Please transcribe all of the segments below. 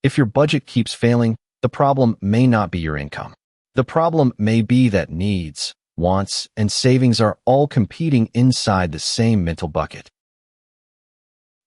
If your budget keeps failing, the problem may not be your income. The problem may be that needs, wants, and savings are all competing inside the same mental bucket.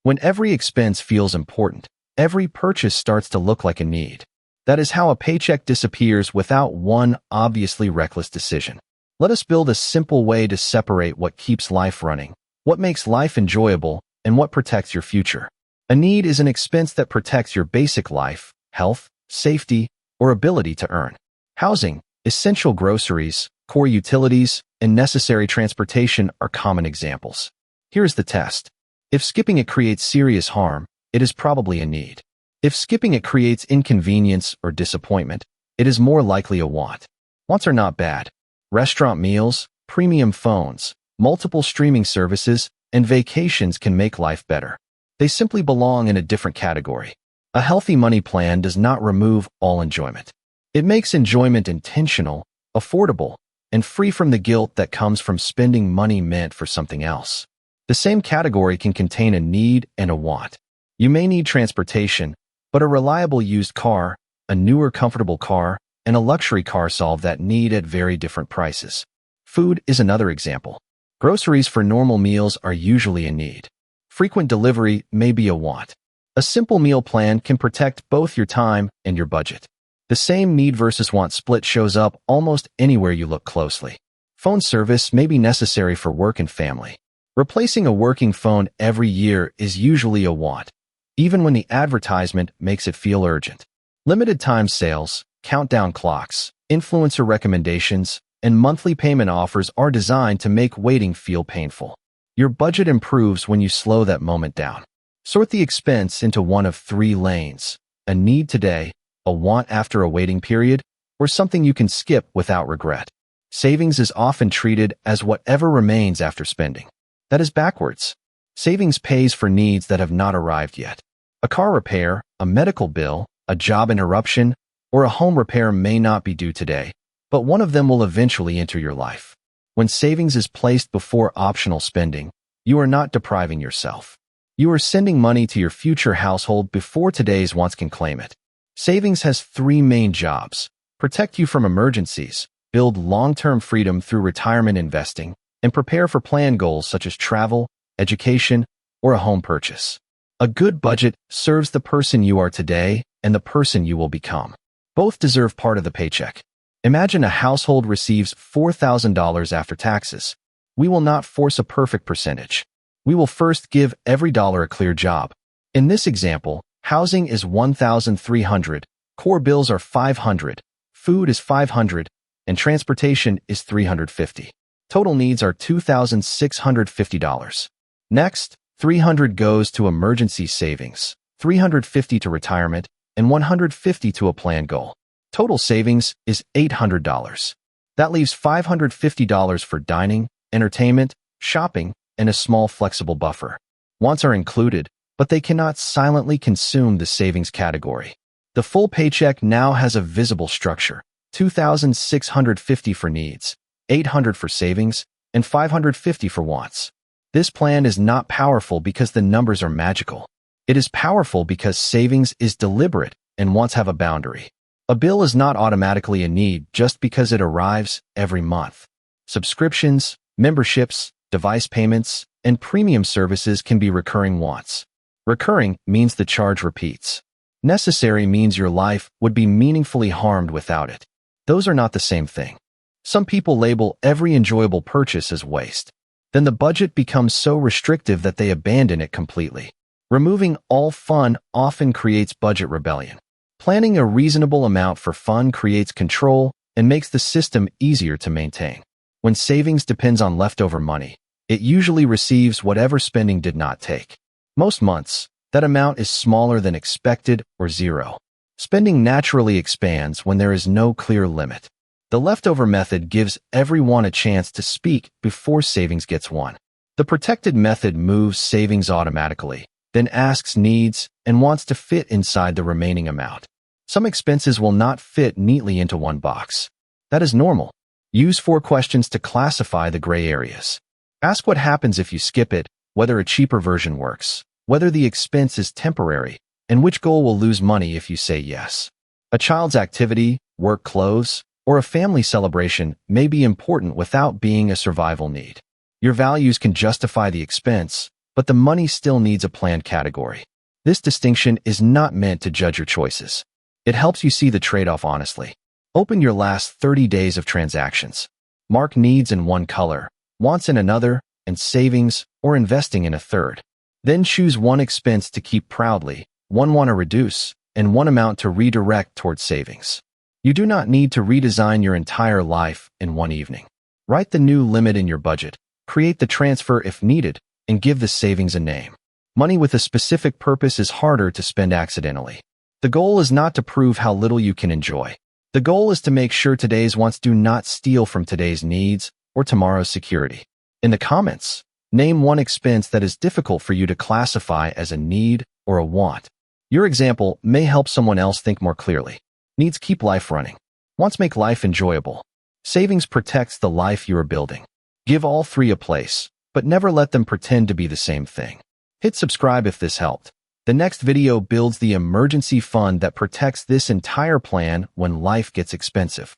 When every expense feels important, every purchase starts to look like a need. That is how a paycheck disappears without one obviously reckless decision. Let us build a simple way to separate what keeps life running, what makes life enjoyable, and what protects your future. A need is an expense that protects your basic life, health, safety, or ability to earn. Housing, essential groceries, core utilities, and necessary transportation are common examples. Here's the test. If skipping it creates serious harm, it is probably a need. If skipping it creates inconvenience or disappointment, it is more likely a want. Wants are not bad. Restaurant meals, premium phones, multiple streaming services, and vacations can make life better. They simply belong in a different category. A healthy money plan does not remove all enjoyment. It makes enjoyment intentional, affordable, and free from the guilt that comes from spending money meant for something else. The same category can contain a need and a want. You may need transportation, but a reliable used car, a newer comfortable car, and a luxury car solve that need at very different prices. Food is another example. Groceries for normal meals are usually a need. Frequent delivery may be a want. A simple meal plan can protect both your time and your budget. The same need versus want split shows up almost anywhere you look closely. Phone service may be necessary for work and family. Replacing a working phone every year is usually a want, even when the advertisement makes it feel urgent. Limited time sales, countdown clocks, influencer recommendations, and monthly payment offers are designed to make waiting feel painful. Your budget improves when you slow that moment down. Sort the expense into one of three lanes: a need today, a want after a waiting period, or something you can skip without regret. Savings is often treated as whatever remains after spending. That is backwards. Savings pays for needs that have not arrived yet. A car repair, a medical bill, a job interruption, or a home repair may not be due today, but one of them will eventually enter your life. When savings is placed before optional spending, you are not depriving yourself. You are sending money to your future household before today's wants can claim it. Savings has three main jobs: protect you from emergencies, build long-term freedom through retirement investing, and prepare for planned goals such as travel, education, or a home purchase. A good budget serves the person you are today and the person you will become. Both deserve part of the paycheck. Imagine a household receives $4,000 after taxes. We will not force a perfect percentage. We will first give every dollar a clear job. In this example, housing is $1,300, core bills are $500, food is $500, and transportation is $350. Total needs are $2,650. Next, $300 goes to emergency savings, $350 to retirement, and $150 to a planned goal. Total savings is $800. That leaves $550 for dining, entertainment, shopping, and a small flexible buffer. Wants are included, but they cannot silently consume the savings category. The full paycheck now has a visible structure: $2,650 for needs, $800 for savings, and $550 for wants. This plan is not powerful because the numbers are magical. It is powerful because savings is deliberate and wants have a boundary. A bill is not automatically a need just because it arrives every month. Subscriptions, memberships, device payments, and premium services can be recurring wants. Recurring means the charge repeats. Necessary means your life would be meaningfully harmed without it. Those are not the same thing. Some people label every enjoyable purchase as waste. Then the budget becomes so restrictive that they abandon it completely. Removing all fun often creates budget rebellion. Planning a reasonable amount for fun creates control and makes the system easier to maintain. When savings depends on leftover money, it usually receives whatever spending did not take. Most months, that amount is smaller than expected or zero. Spending naturally expands when there is no clear limit. The leftover method gives everyone a chance to speak before savings gets won. The protected method moves savings automatically, then asks needs and wants to fit inside the remaining amount. Some expenses will not fit neatly into one box. That is normal. Use 4 questions to classify the gray areas. Ask what happens if you skip it, whether a cheaper version works, whether the expense is temporary, and which goal will lose money if you say yes. A child's activity, work clothes, or a family celebration may be important without being a survival need. Your values can justify the expense, but the money still needs a planned category. This distinction is not meant to judge your choices. It helps you see the trade-off honestly. Open your last 30 days of transactions. Mark needs in one color, wants in another, and savings or investing in a third. Then choose one expense to keep proudly, one want to reduce, and one amount to redirect towards savings. You do not need to redesign your entire life in one evening. Write the new limit in your budget, create the transfer if needed, and give the savings a name. Money with a specific purpose is harder to spend accidentally. The goal is not to prove how little you can enjoy. The goal is to make sure today's wants do not steal from today's needs or tomorrow's security. In the comments, name one expense that is difficult for you to classify as a need or a want. Your example may help someone else think more clearly. Needs keep life running. Wants make life enjoyable. Savings protects the life you are building. Give all three a place, but never let them pretend to be the same thing. Hit subscribe if this helped. The next video builds the emergency fund that protects this entire plan when life gets expensive.